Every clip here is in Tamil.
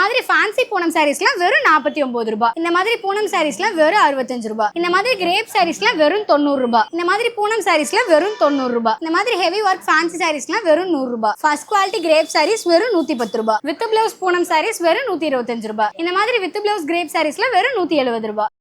மாதிரி ஃபேன்சி பூனம் சாரீஸ்லாம் வெறும் 49 ரூபாய். இந்த மாதிரி பூனம் சாரீஸ்லாம் வெறும் 65 ரூபாய். இந்த மாதிரி கிரேப் சாரீஸ்லாம் வெறும் 90 ரூபாய். இந்த மாதிரி பூனம் சாரீஸ்ல வெறும் 90 ரூபாய். இந்த மாதிரி ஹெவி ஒர்க் ஃபேன்சி சாரீஸ்லாம் வெறும் 100 ரூபாய். ஃபர்ஸ்ட் குவாலிட்டி கிரேப் சாரீஸ் வெறும் 110 ரூபாய். வித் பிளவுஸ் பூனம் சாரீஸ் வெறும் 125 ரூபாய். இந்த மாதிரி வித் பிளவுஸ் கிரேப் சாரீஸ்ல வெறும் 170 ரூபாய்.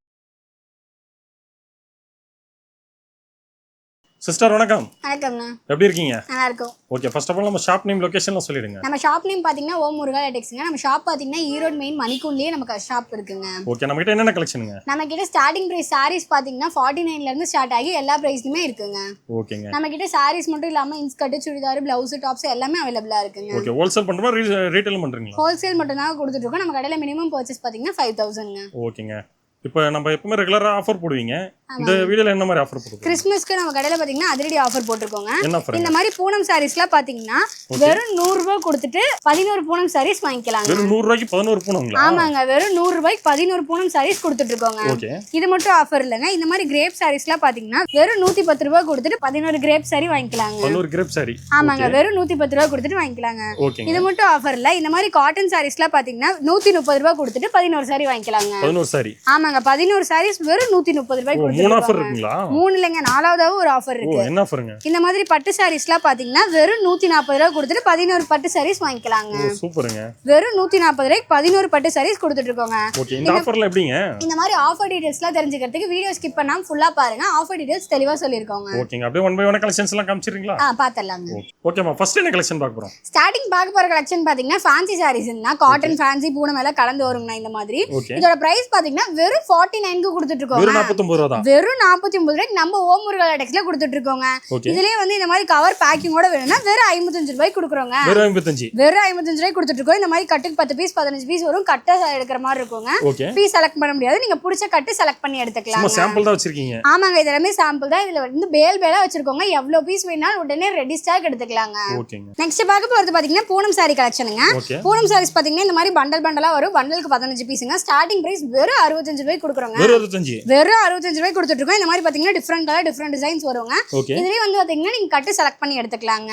சிஸ்டர் வணக்கம். வணக்கம்ண்ணா. எப்படி இருக்கீங்க? நல்லா இருக்கும். ஓகே, ஃபர்ஸ்ட் ஆஃப் ஆல் நம்ம ஷாப் நேம் லொகேஷன்லாம் சொல்லிடுங்க. நம்ம ஷாப் நேம் பாத்தீங்கன்னா ஓம் முருகா லேடெக்ஸ்ங்க. நம்ம ஷாப் பாத்தீங்கன்னா ஈரோடு மெயின் மணிக்கூண்ட்லயே நமக்கு ஷாப் இருக்குங்க. ஓகே, நம்ம கிட்ட என்னென்ன கலெக்ஷனுங்க? நம்ம கிட்ட ஸ்டார்டிங் பிரைஸ் சாரீஸ் பாத்தீங்கன்னா 49 ல இருந்து ஸ்டார்ட் ஆகி எல்லா பிரைஸ்லயுமே இருக்குங்க. ஓகேங்க. நம்ம கிட்ட சாரீஸ் மட்டும் இல்லாம இன்ஸ்கர்ட், சுடிதார், பிளவுஸ், டாப்ஸ் எல்லாமே அவைலபிளா இருக்குங்க. ஓகே, ஹோல்சேல் பண்றோமா ரீட்டைல் பண்றீங்களா? ஹோல்சேல் மட்டும் தான் கொடுத்துட்டு இருக்கோம். நம்ம கடையில மினிமம் பர்ச்சேஸ் பாத்தீங்கன்னா 5000ங்க. ஓகேங்க. இப்போ நம்ம எப்பவுமே ரெகுலரா ஆஃபர் போடுவீங்க. இந்த வீடியோல என்ன மாதிரி ஆஃபர் போடுறீங்க? கிறிஸ்மஸ்க்கு நம்ம கடையில பாத்தீங்கன்னா அதிரடி ஆஃபர் போட்டுருக்கோங்க. என்ன ஆஃபர்? இந்த மாதிரி பூனம் சாரீஸ்லாம் பாத்தீங்கன்னா வெறும் 100 ரூபாய் கொடுத்துட்டு 11 பூனம் சாரீஸ் வாங்கிக்கலாங்க. வெறும் 100 ரூபாய்க்கு 11 பூனங்களா? ஆமாங்க, வெறும் 100 ரூபாய்க்கு 11 பூனம் சாரீஸ் கொடுத்துட்டு இருக்கோங்க. ஓகே. இது மட்டும் ஆஃபர் இல்லங்க. இந்த மாதிரி கிரேப் சாரீஸ்லாம் பாத்தீங்கன்னா வெறும் 110 ரூபாய் கொடுத்துட்டு 11 கிரேப் சாரி வாங்கிக்கலாங்க. 11 கிரேப் சாரி. ஆமாங்க, வெறும் 110 ரூபாய் கொடுத்துட்டு வாங்கிக்கலாங்க. ஓகேங்க. இது மட்டும் ஆஃபர் இல்ல. இந்த மாதிரி காட்டன் சாரீஸ்லாம் பாத்தீங்கன்னா 130 ரூபாய் கொடுத்துட்டு 11 சாரி வாங்கிக்கலாங்க. 11 சாரி. ஆமாங்க, 11 சாரீஸ் வெறும் 130 ரூபாய் கொடுத்துட்டு. மூணு ஆஃபர் இருக்குங்களா? மூணு இல்லங்க, நாலாவதாவும் ஒரு ஆஃபர் இருக்கு. என்ன ஆஃபர்ங்க? இந்த மாதிரி பட்டு சாரீஸ்லாம் பாத்தீங்கன்னா வெறும் 140 ரூபாய் கொடுத்துட்டு 11 பட்டு சாரீஸ் வாங்கிக்கலாங்க. சூப்பருங்க. வெறும் 140 ரூபாய்க்கு 11 பட்டு சாரீஸ் கொடுத்துட்டு இருக்கோங்க. ஓகே, இந்த ஆஃபர்ல எப்படிங்க? இந்த மாதிரி ஆஃபர் டீடைல்ஸ்லாம் தெரிஞ்சுக்கிறதுக்கு வீடியோ ஸ்கிப் பண்ணாம ஃபுல்லா பாருங்க. ஆஃபர் டீடைல்ஸ் தெளிவா சொல்லிருக்கோங்க. ஓகேங்க. அப்படியே ஒன் பை ஒன் கலெக்ஷன்ஸ் எல்லாம் காமிச்சிரீங்களா? பாத்தறலாங்க. ஓகேமா, ஃபர்ஸ்ட் என்ன கலெக்ஷன் பார்க்க போறோம்? ஸ்டார்டிங் பார்க்க போற கலெக்ஷன் பாத்தீங்கன்னா ஃபேன்சி சாரீஸ்னா காட்டன் ஃபேன்சி பூனம் எல்லாம் கலந்து வரும்னா இந்த மாதிரி. இதோட பிரைஸ் பாத்தீங்கன்னா வெறும் 49 க்கு கொடுத்துட்டு இருக்கோம். வெறும் 49 ரூபாய் தான். வெறும் 49 ரூபாய்க்கு நம்ம ஓம் முருகா லேடெக்ஸ்ல கொடுத்துட்டு இருக்கோங்க. இதுலயே வந்து இந்த மாதிரி கவர் பேக்கிங்கோட வேணும்னா வெறும் 55 ரூபாய்க்கு கொடுக்குறோங்க. வெறும் 55. வெறும் 55 ரூபாய்க்கு கொடுத்துட்டு இருக்கோம். இந்த மாதிரி கட்டுக்கு 10 பீஸ் 15 பீஸ் வரும். கட்ட எடுக்கிற மாதிரி இருக்குங்க. பீஸ் செலக்ட் பண்ண முடியாது. நீங்க பிடிச்ச கட்டு செலக்ட் பண்ணி எடுத்துக்கலாம். சும்மா சாம்பிள் தான் வச்சிருக்கீங்க? ஆமாங்க, இது எல்லாமே சாம்பிள் தான். இதுல வந்து பேலா வச்சிருக்கோங்க. எவ்வளவு பீஸ் வேணாலும் உடனே ரெடி ஸ்டாக் எடுத்துக்கலாங்க. ஓகேங்க. நெக்ஸ்ட் பார்க்க போறது பாத்தீங்கன்னா பூனம் சாரி கலெக்ஷனுங்க. பூனம் சாரீஸ் பாத்தீங்கன்னா இந்த மாதிரி பண்டலா வரும். பண்டலுக்கு 15 பீஸ்ங்க. ஸ்டார்டிங் பிரைஸ் வெறும் 65 ரூபாய்க்கு கொடுக்குறோங்க. வெறும் 65 ரூபாய்க்கு கொடுத்துட்டு இருக்கோம். இந்த மாதிரி பாத்தீங்கன்னா டிஃபரெண்ட் கலர் டிஃபரெண்ட் டிசைன்ஸ் வருங்க. இதுலயே வந்து பாத்தீங்கன்னா நீங்க கட்டு செலக்ட் பண்ணி எடுத்துக்கலாங்க.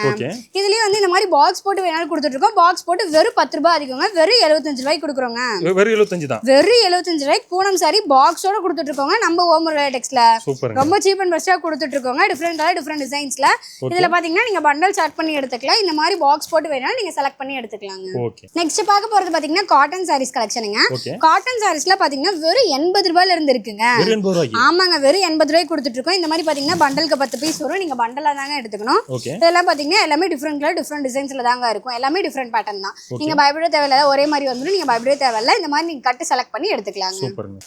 இதுலயே வந்து இந்த மாதிரி பாக்ஸ் போட்டு வேணாலும் கொடுத்துட்டு இருக்கோம். பாக்ஸ் போட்டு வெறும் 10 ரூபாய் அதிகங்க. வெறும் 75 ரூபாய்க்கு கொடுக்குறோங்க. வெறும் 75 தான். வெறும் 75 ரூபாய்க்கு பூனம் சாரி பாக்ஸோட கொடுத்துட்டு இருக்கோங்க. நம்ம ஓம் முருகா லேடெக்ஸ்ல ரொம்ப சீப் அண்ட் பெஸ்டா கொடுத்துட்டு இருக்கோங்க. டிஃபரெண்ட் கலர் டிஃபரெண்ட் டிசைன்ஸ்ல. இதுல பாத்தீங்கன்னா நீங்க பண்டல் செலக்ட் பண்ணி எடுத்துக்கலாம். இந்த மாதிரி பாக்ஸ் போட்டு வேணாலும் நீங்க செலக்ட் பண்ணி எடுத்துக்கலாங்க. நெக்ஸ்ட் பார்க்க போறது பாத்தீங்கன்னா காட்டன் சாரீஸ் கலெக்ஷனுங்க. காட்டன் சாரீஸ்ல பாத்தீங்கன்னா வெறும் 80 ரூபாயில இருந்து இருக்குங்க. ஆமாங்க, வெறும் 80 ரூபாய்க்கு கொடுத்துட்டு இருக்கோம். இந்த மாதிரி பாத்தீங்கன்னா பண்டலுக்கு 10 பீஸ் வரும். நீங்க பண்டலா தாங்க எடுத்துக்கணும். இதெல்லாம் பாத்தீங்கன்னா எல்லாமே டிஃபரெண்ட் கலர் டிஃபரெண்ட் டிசைன்ஸ்ல தாங்க இருக்கும். எல்லாமே டிஃபரெண்ட் பேட்டர்ன் தான். நீங்க பயப்பட தேவையில்ல. ஒரே மாதிரி வந்துடும். நீங்க பயப்பட தேவையில்ல. இந்த மாதிரி நீங்க கட்டு செலக்ட் பண்ணி எடுத்துக்கலாங்க.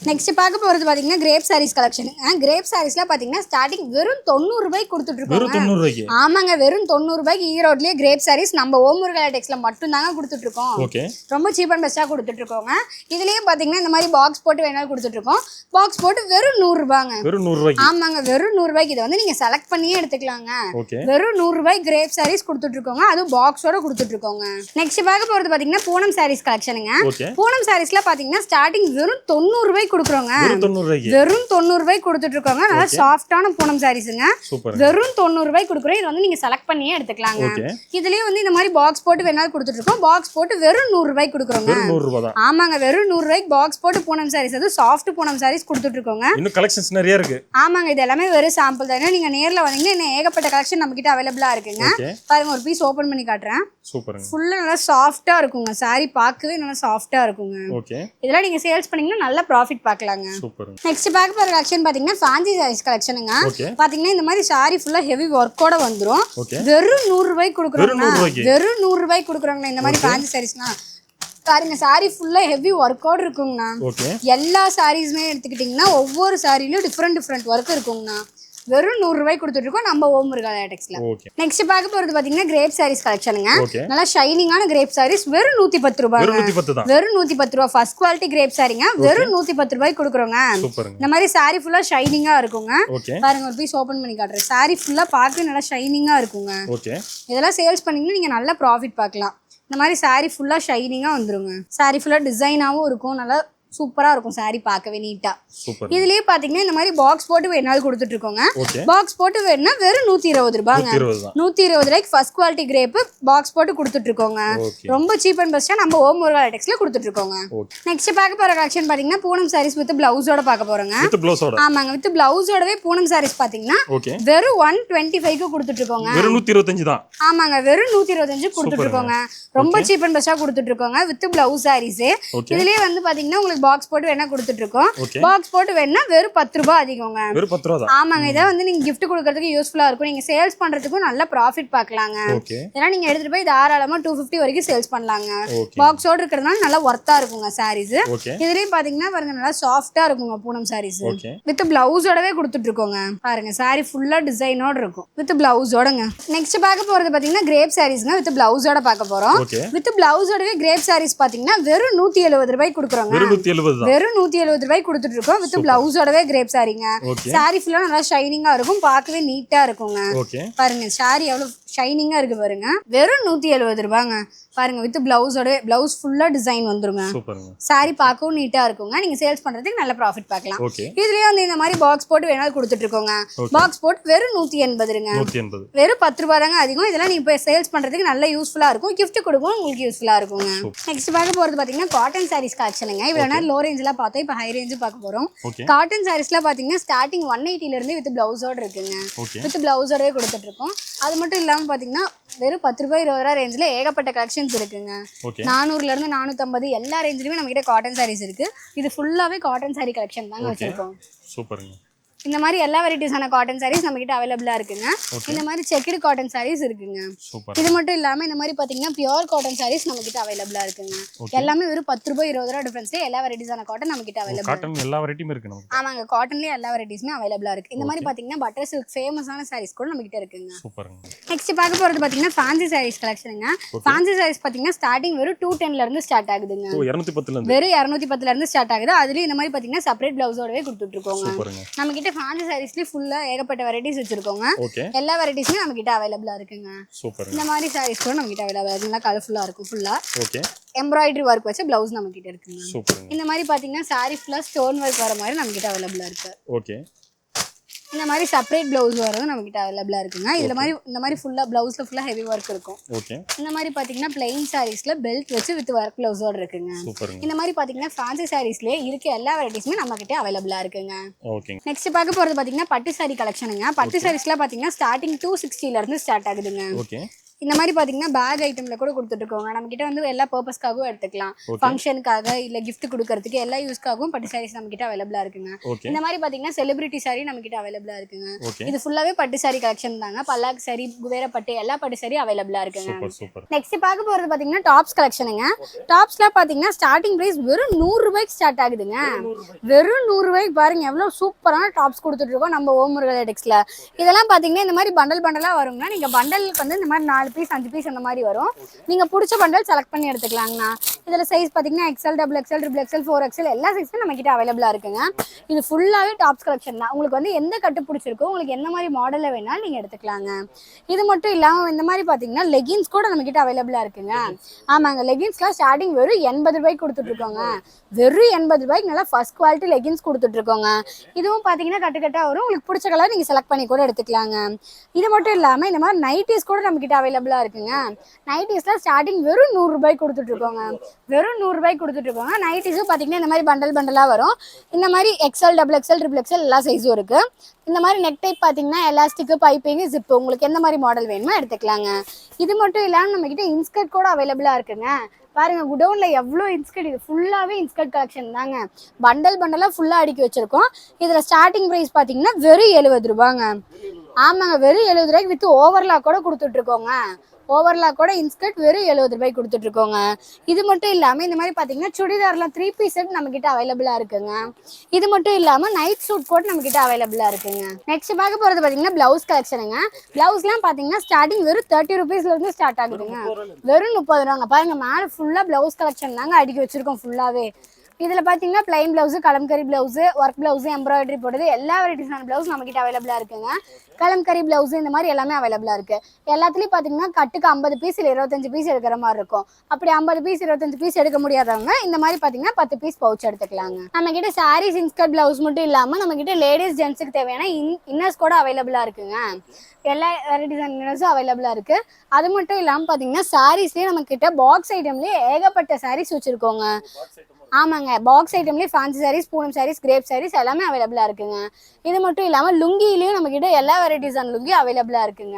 நெக்ஸ்ட் பார்க்க போறது பாத்தீங்கன்னா கிரேப் சாரீஸ் கலெக்ஷன். கிரேப் சாரீஸ்ல பாத்தீங்கன்னா ஸ்டார்டிங் வெறும் 90 ரூபாய்க்கு கொடுத்துட்டு இருக்கோம். ஆமாங்க, வெறும் 90 ரூபாய்க்கு ஈரோட்லயே கிரேப் சாரீஸ் நம்ம ஓம் முருகா லேடெக்ஸ்ல மட்டும் தாங்க கொடுத்துட்டு இருக்கோம். ரொம்ப சீப் அண்ட் பெஸ்டா கொடுத்துட்டு இருக்கோங்க. இதுலயே பாத்தீங்கன்னா இந்த மாதிரி பாக்ஸ் போட்டு வேணாலும் கொடுத்துட்டு இருக்கோம். பாக்ஸ் போட்டு வெறும் 100 ரூபாங்க. ஆமாங்க, வெறும் 100 ரூபாய்க்கு இதை வந்து நீங்க செலக்ட் பண்ணியே எடுத்துக்கலாங்க. வெறும் 100 ரூபாய் கிரேப் சாரீஸ் கொடுத்துட்டு இருக்கோங்க. அது பாக்ஸோட கொடுத்துட்டு இருக்கோங்க. நெக்ஸ்ட் பார்க்க போறது பாத்தீங்கன்னா பூனம் சாரீஸ் கலெக்ஷனுங்க. பூனம் சாரீஸ்ல பாத்தீங்கன்னா ஸ்டார்டிங் வெறும் 90 ரூபாய்க்கு கொடுக்குறோங்க. வெறும் 90 ரூபாய்க்கு கொடுத்துட்டு இருக்கோங்க. நல்லா சாஃப்டான பூனம் சாரீஸ்ங்க. வெறும் 90 ரூபாய்க்கு கொடுக்குறோம். இது வந்து நீங்க செலக்ட் பண்ணியே எடுத்துக்கலாங்க. இதுலயே வந்து இந்த மாதிரி பாக்ஸ் போட்டு வேணாலும் கொடுத்துட்டு இருக்கோம். பாக்ஸ் போட்டு வெறும் 100 ரூபாய்க்கு கொடுக்குறோங்க. ஆமாங்க, வெறும் 100 ரூபாய்க்கு பாக்ஸ் போட்டு பூனம் சாரீஸ், அது சாஃப்ட் பூனம் சாரீஸ் கொடுத்துட்டு இருக்கோங்க. இன்னும் கலெக்ஷன்ஸ் நிறைய இருக்கு. ஆமாங்க, இது எல்லாமே வெறும் சாம்பிள் தான். நீங்க நேர்ல வந்தீங்கன்னா இன்னும் ஏகப்பட்ட கலெக்ஷன் நம்ம கிட்ட அவைலபிளா இருக்குங்க. பாருங்க, ஒரு பீஸ் ஓபன் பண்ணி காட்டுறேன். சூப்பர்ங்க. ஃபுல்லா நல்லா சாஃப்ட்டா இருக்குங்க. சாரி பார்க்கவே நல்லா சாஃப்ட்டா இருக்குங்க. இதெல்லாம் நீங்க சேல்ஸ் பண்ணீங்கன்னா நல்ல ப்ராஃபிட் பார்க்கலாங்க. நெக்ஸ்ட் பார்க்க போற கலெக்ஷன் பாத்தீங்கன்னா ஃபேன்சி சாரீஸ் கலெக்ஷனுங்க. பாத்தீங்கன்னா இந்த மாதிரி சாரி ஃபுல்லா ஹெவி ஒர்க்கோட வந்துரும். வெறும் 100 ரூபாய்க்கு கொடுக்குறோங்க. வெறும் 100 ரூபாய்க்கு கொடுக்குறாங்க. இந்த மாதிரி ஃபேன்சி சாரீஸ்லாம் பாருங்க, சாரி ஃபுல்லா ஹெவி ஒர்க்கோட இருக்குங்கண்ணா. எல்லா சாரீஸுமே எடுத்துக்கிட்டீங்கன்னா ஒவ்வொரு சாரிலையும் டிஃப்ரெண்ட் ஒர்க் இருக்குங்கண்ணா. வெறும் 100 ரூபாய்க்கு கொடுத்துட்டு இருக்கோம் நம்ம ஓம் முருகா லேடெக்ஸ்ல. நெக்ஸ்ட் பார்க்க போறது பாத்தீங்கன்னா கிரேப் சாரீஸ் கலெக்ஷனுங்க. நல்லா ஷைனிங்கான கிரேப் சாரீஸ் வெறும் 110 ரூபாய். வெறும் 110 ரூபாய். ஃபர்ஸ்ட் குவாலிட்டி கிரேப் சாரிங்க. வெறும் 110 ரூபாய்க்கு கொடுக்குறோங்க. இந்த மாதிரி சாரி ஃபுல்லா ஷைனிங்கா இருக்குங்க. பாருங்க, ஒரு பீஸ் ஓபன் பண்ணி காட்டுறேன். சாரி ஃபுல்லா பார்க்க நல்லா ஷைனிங்கா இருக்குங்க. இதெல்லாம் சேல்ஸ் பண்ணீங்கன்னா நீங்க நல்ல ப்ராஃபிட் பார்க்கலாம். இந்த மாதிரி சாரி ஃபுல்லா ஷைனிங்கா வந்துருங்க. சாரி ஃபுல்லா டிசைனாவும் இருக்கும். நல்லா சூப்பரா இருக்கும் saree பார்க்கவே நீட்டா. சூப்பர். இதுலயே பாத்தீங்கன்னா இந்த மாதிரி பாக்ஸ் போட்டு வேணாலும் கொடுத்துட்டு இருக்கோங்க. ஓகே. பாக்ஸ் போட்டு வேணா வெறும் 120 ரூபாங்க. 120 தான். 120 ரூபாய்க்கு ஃபர்ஸ்ட் குவாலிட்டி கிரேப் பாக்ஸ் போட்டு கொடுத்துட்டு இருக்கோங்க. ஓகே. ரொம்ப சீப் அண்ட் பெஸ்டா நம்ம ஓம் முருகா டெக்ஸ்ல கொடுத்துட்டு இருக்கோங்க. ஓகே. நெக்ஸ்ட் பார்க்க போற கலெக்ஷன் பாத்தீங்கன்னா பூனம் sarees வித் பிளவுஸோட பார்க்க போறோங்க. வித் ப்ளவுஸோட. ஆமாங்க, வித் பிளவுஸோடவே பூனம் sarees பாத்தீங்கன்னா ஓகே. வெறும் 125 க்கு கொடுத்துட்டு இருக்கோங்க. வெறும் 125 தான். ஆமாங்க, வெறும் 125 கொடுத்துட்டு இருக்கோங்க. ரொம்ப சீப் அண்ட் பெஸ்டா கொடுத்துட்டு இருக்கோங்க வித் பிளவுஸ் sarees. இதுலயே வந்து பாத்தீங்கன்னா உங்களுக்கு பாக்ஸ் போட்டு வேணா கொடுத்துட்டு இருக்கோம். பாக்ஸ் போட்டு வேணா வெறும் 10 ரூபாய் அதிகங்க. வெறும் 10 ரூபாய் தான். ஆமாங்க, இத வந்து நீங்க gift கொடுக்கிறதுக்கு யூஸ்ஃபுல்லா இருக்கும். நீங்க சேல்ஸ் பண்றதுக்கும் நல்ல ப்ராஃபிட் பார்க்கலாங்க. ஓகே. ஏன்னா நீங்க எடுத்துட்டு போய் தாராளமா 250 வரைக்கும் சேல்ஸ் பண்ணலாங்க. ஓகே. பாக்ஸோட இருக்கிறதுனால நல்லா ஒர்த்தா இருக்குங்க sarees. ஓகே. இதுலயும் பாத்தீங்கன்னா பாருங்க நல்லா சாஃப்ட்டா இருக்குங்க பூனம் sarees. ஓகே. வித் பிளவுஸோடவே கொடுத்துட்டு இருக்கோங்க. பாருங்க saree ஃபுல்லா டிசைனோட இருக்கும் வித் பிளவுஸோடங்க. நெக்ஸ்ட் பார்க்க போறது பாத்தீங்கன்னா கிரேப் sareesங்க வித் பிளவுஸோட பார்க்க போறோம். ஓகே. வித் பிளவுஸோடவே கிரேப் sarees பாத்தீங்கன்னா வெறும் 170 ரூபாய்க்கு கொடுக்குறோங்க. வெறும் 170 தான். வெறும் 170 ரூபாய்க்கு கொடுத்துட்டு இருக்கோம் வித் பிளவுஸோடவே கிரேப் சாரீங்க. ஓகே. சாரி ஃபுல்லா நல்லா ஷைனிங்கா இருக்கும், பார்க்கவே நீட்டா இருக்குங்க. ஓகே. பாருங்க சாரி எவ்வளவு ஷைனிங்கா இருக்கு பாருங்க. வெறும் 170 ரூபாங்க. பாருங்க வித் பிளவுஸோட பிளவுஸ் ஃபுல்லா டிசைன் வந்துருங்க. சூப்பர்ங்க. சாரி பார்க்கவும் நீட்டா இருக்குங்க. நீங்க சேல்ஸ் பண்றதுக்கு நல்ல ப்ராஃபிட் பார்க்கலாம். ஓகே. இதுலயே வந்து இந்த மாதிரி பாக்ஸ் போட்டு வேணாலும் கொடுத்துட்டு இருக்கோங்க. பாக்ஸ் போட்டு வெறும் 180ங்க. 180. வெறும் 10 ரூபாய் தாங்க அதிகம். இதெல்லாம் நீங்க போய் சேல்ஸ் பண்றதுக்கு நல்ல யூஸ்ஃபுல்லா இருக்கும். gift கொடுக்கும் உங்களுக்கு யூஸ்ஃபுல்லா இருக்குங்க. நெக்ஸ்ட் பார்க்க போறது பாத்தீங்கன்னா காட்டன் சாரீஸ் கலெக்ஷனுங்க. இவ்வளவு நேரம் லோ ரேஞ்ச்ல பார்த்தோம், இப்போ ஹை ரேஞ்ச் பார்க்க போறோம். காட்டன் சாரீஸ்ல பாத்தீங்கன்னா ஸ்டார்டிங் 180 ல இருந்து வித் பிளவுஸோட இருக்குங்க. வித் பிளவுஸோடவே கொடுத்துட்டு இருக்கோம். அது மட்டும் இல்லாம பாத்தீங்கன்னா வெறும் 10 ரூபாய் 20 ரூபாய் ரேஞ்சில் ஏகப்பட்ட கலெக்ஷன்ஸ் இருக்குங்க. 400ல இருந்து 450 எல்லா ரேஞ்சிலுமே நம்ம கிட்ட காட்டன் சாரீஸ் இருக்கு. இது ஃபுல்லாவே காட்டன் சாரி கலெக்ஷன் தாங்க வச்சிருக்கோம். சூப்பர்ங்க. இந்த மாதிரி எல்லா வெரைட்டிஸான காட்டன் சாரீஸ் நம்ம கிட்ட அவைலபிளா இருக்குங்க. இந்த மாதிரி செக்குடு காட்டன் சாரீஸ் இருக்குங்க. இது மட்டும் இல்லாம இந்த மாதிரி பாத்தீங்கன்னா பியூர் காட்டன் சாரீஸ் நம்ம கிட்ட அவைலபிளா இருக்குங்க. எல்லாமே வெறும் 10 ரூபாய் 20 ரூபாய் டிஃபரன்ஸ்ல எல்லா வெரைட்டிஸான காட்டன் நம்ம கிட்ட அவைலபிளா இருக்கு. காட்டன் எல்லா வெரைட்டியும் இருக்கு நமக்கு. ஆமாங்க, காட்டன்லயே எல்லா வெரைட்டிஸுமே அவைலபிளா இருக்கு. இந்த மாதிரி பாத்தீங்கன்னா பட்டர் சில்க் ஃபேமஸான சாரீஸ் கூட நம்ம கிட்ட இருக்குங்க. சூப்பர்ங்க. நெக்ஸ்ட் பார்க்க போறது பாத்தீங்கன்னா ஃபேன்சி சாரீஸ் கலெக்ஷனுங்க. ஃபேன்சி சாரீஸ் பாத்தீங்கன்னா ஸ்டார்டிங் வெறும் 210 ல இருந்து ஸ்டார்ட் ஆகுதுங்க. 210 ல இருந்து வெறும் 210 ல இருந்து ஸ்டார்ட் ஆகுது. அதுலயும் இந்த மாதிரி பாத்தீங்கன்னா செப்பரேட் பிளவுஸோடவே கொடுத்துட்டு இருக்கோங்க. நம்ம கிட்ட ஃபேன்சி சாரீஸ்ல ஃபுல்லா ஏகப்பட்ட வெரைட்டிஸ் வச்சிருக்கோங்க. எல்லா வெரைட்டிஸுமே நம்ம கிட்ட அவைலபிளா இருக்குங்க. சூப்பர். இந்த மாதிரி சாரீஸ் கூட நம்ம கிட்ட அவைலபிளா இருக்கு. நல்லா கலர்ஃபுல்லா இருக்கும் ஃபுல்லா. ஓகே. எம்ப்ராய்டரி ஒர்க் வச்ச பிளவுஸ் நம்ம கிட்ட இருக்குங்க. சூப்பர். இந்த மாதிரி பாத்தீங்கன்னா சாரி ஃபுல்லா ஸ்டோன் ஒர்க் வர மாதிரி நம்ம கிட்ட அவைலபிளா இருக்கு. ஓகே. இந்த மாதிரி செப்பரேட் பிளவுஸ் வரது நம்ம கிட்ட அவைலபிளா இருக்குங்க. இந்த மாதிரி ஃபுல்லா பிளவுஸ்ல ஃபுல்லா ஹெவி ஒர்க் இருக்கும். ஓகே. இந்த மாதிரி பாத்தீங்கன்னா பிளைன் சாரீஸ்ல பெல்ட் வச்சு வித் ஒர்க் பிளவுஸோட இருக்குங்க. சூப்பர்ங்க. இந்த மாதிரி பாத்தீங்கன்னா ஃபேன்சி சாரீஸ்லயே இருக்க எல்லா வெரைட்டிஸுமே நம்ம கிட்ட அவைலபிளா இருக்குங்க. ஓகே. நெக்ஸ்ட் பார்க்க போறது பாத்தீங்கன்னா பட்டு சாரி கலெக்ஷனுங்க. பட்டு சாரீஸ்ல பாத்தீங்கன்னா ஸ்டார்டிங் 260 ல இருந்து ஸ்டார்ட் ஆகுதுங்க. ஓகே. இந்த மாதிரி பாத்தீங்கன்னா பேக் ஐட்டம்ல கூட கொடுத்துட்டு இருக்கோங்க. நம்ம கிட்ட வந்து எல்லா பர்பஸ்க்காகவும் எடுத்துக்கலாம். ஃபங்க்ஷனுக்காக இல்ல கிஃப்ட் கொடுக்கறதுக்கு எல்லா யூஸ்க்காகவும் பட்டு சாரீஸ் நம்ம கிட்ட அவைலபிளா இருக்குங்க. இந்த மாதிரி பாத்தீங்கன்னா செலிபிரிட்டி சாரி நம்ம கிட்ட அவைலபிளா இருக்குங்க. இது ஃபுல்லாவே பட்டு சாரி கலெக்ஷன் தாங்க. பல்லாக்கு சாரி, குபேர பட்டு எல்லா பட்டு சாரி அவைலபிளா இருக்குங்க. நெக்ஸ்ட் பார்க்க போறது பாத்தீங்கன்னா டாப்ஸ் கலெக்ஷனுங்க. டாப்ஸ்ல பாத்தீங்கன்னா ஸ்டார்டிங் பிரைஸ் வெறும் 100 ரூபாய்க்கு ஸ்டார்ட் ஆகுதுங்க. வெறும் 100 ரூபாய்க்கு பாருங்க எவ்வளவு சூப்பரான டாப்ஸ் கொடுத்துட்டு இருக்கோம் நம்ம ஓம் முருகா டெக்ஸ்ல. இதெல்லாம் பாத்தீங்கன்னா இந்த மாதிரி பண்டல் பண்டலா வருங்க. நீங்க பண்டலுக்கு வந்து இந்த மாதிரி 4 பீஸ் 5 பீஸ் அந்த மாதிரி வரும். நீங்க பிடிச்ச பண்டல் செலக்ட் பண்ணி எடுத்துக்கலாங்கண்ணா. இதுல சைஸ் பாத்தீங்கன்னா XL, XXL, XXL, 4XL எல்லா சைஸும் நம்ம கிட்ட அவைலபிளா இருக்குங்க. இது ஃபுல்லாவே டாப்ஸ் கலெக்ஷன் தான். உங்களுக்கு வந்து எந்த கட்டு பிடிச்சிருக்கோ, உங்களுக்கு என்ன மாதிரி மாடல்ல வேணாலும் நீங்க எடுத்துக்கலாங்க. இது மட்டும் இல்லாம இந்த மாதிரி பாத்தீங்கன்னா லெகின்ஸ் கூட நம்ம கிட்ட அவைலபிளா இருக்குங்க. ஆமாங்க, லெகின்ஸ்லாம் ஸ்டார்டிங் வெறும் 80 ரூபாய்க்கு கொடுத்துட்டு இருக்கோங்க. வெறும் 80 ரூபாய்க்கு நல்லா ஃபர்ஸ்ட் குவாலிட்டி லெகின்ஸ் கொடுத்துட்டு இருக்கோங்க. இதுவும் பாத்தீங்கன்னா கட்டுக்கட்டா வரும். உங்களுக்கு பிடிச்ச கலர் நீங்க செலக்ட் பண்ணி கூட எடுத்துக்கலாங்க. இது மட்டும் இல்லாம இந்த மாதிரி நைட்டிஸ் கூட நம்ம கிட்ட அவைலபிளா இருக்குங்க. நைட்டிஸ்ல ஸ்டார்டிங் வெறும் 100 ரூபாய்க்கு கொடுத்துட்டு இருக்கோங்க. வெறும் 100 ரூபாய்க்கு கொடுத்துட்டு இருக்கோங்க. நைட்டிஸும் பாத்தீங்கன்னா இந்த மாதிரி பண்டல் பண்டலா வரும். இந்த மாதிரி XL, XXL, XXL எல்லா சைஸும் இருக்கு. இந்த மாதிரி நெக் டைப் பாத்தீங்கன்னா எலாஸ்டிக், பைப்பிங், ஜிப் உங்களுக்கு எந்த மாதிரி மாடல் வேணுமோ எடுத்துக்கலாங்க. இது மட்டும் இல்லாம நம்ம கிட்ட இன்ஸ்கர்ட் கூட அவைலபிளா இருக்குங்க. பாருங்க குடோன்ல எவ்வளோ இன்ஸ்கர்ட், இது ஃபுல்லாவே இன்ஸ்கர்ட் கலெக்ஷன் தாங்க. பண்டல் பண்டலா ஃபுல்லா அடுக்கி வச்சிருக்கோம். இதுல ஸ்டார்டிங் பிரைஸ் பாத்தீங்கன்னா வெறும் 70 ரூபாங்க. ஆமாங்க, வெறும் 70 ரூபாய்க்கு வித் ஓவர்லாக் கூட கொடுத்துட்டு இருக்கோங்க. ஓவர்லாக் கூட இன்ஸ்கர்ட் வெறும் 70 ரூபாய்க்கு கொடுத்துட்டு இருக்கோங்க. இது மட்டும் இல்லாம இந்த மாதிரி பாத்தீங்கன்னா சுடிதார்லாம் 3 பீஸ் செட் நம்ம கிட்ட அவைலபிளா இருக்குங்க. இது மட்டும் இல்லாம நைட் சூட் கூட நம்ம கிட்ட அவைலபிளா இருக்குங்க. நெக்ஸ்ட் பார்க்க போறது பாத்தீங்கன்னா பிளவுஸ் கலெக்ஷனுங்க. பிளவுஸ்லாம் பாத்தீங்கன்னா ஸ்டார்டிங் வெறும் 30 ரூபீஸ்ல இருந்து ஸ்டார்ட் ஆகுதுங்க. வெறும் 30 ரூபாங்க. பாருங்க மேல ஃபுல்லா பிளவுஸ் கலெக்ஷன் தாங்க அடுக்கி வச்சிருக்கோம் ஃபுல்லாவே. இதுல பாத்தீங்கன்னா plain blouse, kalamkari blouse, work blouse, embroidery போட்டது எல்லா வெரைட்டிஸான பிளவுஸ் நம்ம கிட்ட அவைலபிளா இருக்குங்க. கலம்கரி பிளவுஸ் இந்த மாதிரி எல்லாமே அவைலபிளா இருக்கு. எல்லாத்துலயும் பாத்தீங்கன்னா கட்டுக்கு 50 பீஸ் இல்ல 25 பீஸ் எடுக்கிற மாதிரி இருக்கும். அப்படி 50 பீஸ் 25 பீஸ் எடுக்க முடியாதவங்க இந்த மாதிரி பாத்தீங்கன்னா 10 பீஸ் பவுச் எடுத்துக்கலாங்க. நம்ம கிட்ட சாரீஸ், இன்ஸ்கர்ட் பிளவுஸ் மட்டும் இல்லாம நம்ம கிட்ட லேடிஸ் ஜென்ட்ஸுக்கு தேவையான இன்னர்ஸ் கூட அவைலபிளா இருக்குங்க. எல்லா வெரைட்டிஸான இன்னர்ஸும் அவைலபிளா இருக்கு. அது மட்டும் இல்லாம பாத்தீங்கன்னா சாரீஸ்லயே நம்ம கிட்ட பாக்ஸ் ஐட்டம்லயே ஏகப்பட்ட சாரீஸ் வச்சிருக்கோங்க. ஆமாங்க, பாக்ஸ் ஐட்டம்லேயே ஃபேன்சி சாரீஸ், பூனம் சாரீஸ், கிரேப் சாரீஸ் எல்லாமே அவைலபிளாக இருக்குங்க. இது மட்டும் இல்லாமல் லுங்கிலையும் நம்மக்கிட்ட எல்லா வெரைட்டிஸான லுங்கி அவைலபிளாக இருக்குங்க.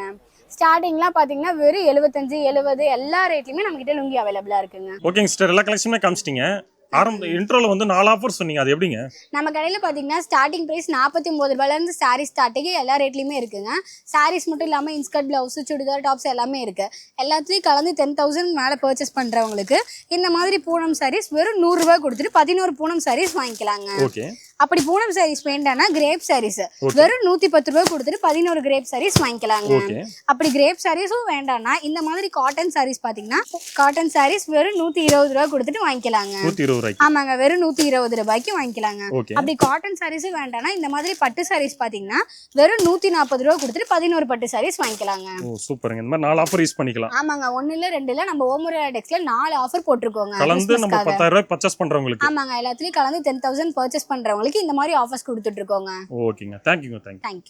ஸ்டார்டிங்லாம் பார்த்தீங்கன்னா வெறும் 75, 70 எல்லா ரேட்லையுமே நம்மக்கிட்ட லுங்கி அவைலபிளாக இருக்குங்க. ஓகேங்க சிஸ்டர், எல்லா கலெக்ஷனுமே காமிச்சிட்டீங்க. இன்ட்ரோல வந்து 4 ஆஃபர் சொன்னீங்க, அது எப்படிங்க? நம்ம கடையில் பார்த்தீங்கன்னா ஸ்டார்டிங் ப்ரைஸ் 49 ரூபாயிலேருந்து சாரீஸ் ஸ்டார்டிங் எல்லா ரேட்லையுமே இருக்குங்க. சாரீஸ் மட்டும் இல்லாமல் இன்ஸ்கர்ட் பிளவுஸ், சுடிதார் டாப்ஸ் எல்லாமே இருக்கு. எல்லாத்துலேயும் கலந்து 10,000 மேலே பர்ச்சேஸ் பண்ணுறவங்களுக்கு இந்த மாதிரி பூனம் சாரீஸ் வெறும் 100 ரூபாய் கொடுத்துட்டு 11 பூனம் சாரீஸ் வாங்கிக்கலாங்க. ஓகே. அப்படி பூனம் சாரீஸ் வேண்டாம்னா கிரேப் சாரீஸ் வெறும் 110 ரூபாய் கொடுத்துட்டு 11 கிரேப் சாரீஸ் வாங்கிக்கலாங்க. அப்படி கிரேப் சாரீஸும் வேண்டாம்னா இந்த மாதிரி காட்டன் சாரீஸ் பாத்தீங்கன்னா காட்டன் சாரீஸ் வெறும் 120 ரூபாய் கொடுத்துட்டு வாங்கிக்கலாங்க. ஆமாங்க, வெறும் 120 ரூபாய்க்கு வாங்கிக்கலாங்க. அப்படி காட்டன் சாரீஸும் வேண்டாம்னா இந்த மாதிரி பட்டு சாரீஸ் பாத்தீங்கன்னா வெறும் 140 ரூபாய் கொடுத்துட்டு 11 பட்டு சாரீஸ் வாங்கிக்கலாங்க. சூப்பருங்க. இந்த மாதிரி 4 ஆஃபர் யூஸ் பண்ணிக்கலாம். ஆமாங்க, 1 இல்ல 2 இல்ல நம்ம ஓமுரா டெக்ஸ்ல 4 ஆஃபர் போட்டுருக்கோங்க. கலந்து நம்ம 10,000 ரூபாய் பர்ச்சேஸ் பண்றவங்களுக்கு. ஆமாங்க, எல்லாத்துலயும் கலந்து 10,000 பர்ச்சேஸ் பண்றவங்களுக்கு இந்த மாதிரி ஆஃபர்ஸ் கொடுத்துட்டு இருக்கோங்க. ஓகேங்க, தேங்க்யூங்க. தேங்க்யூ.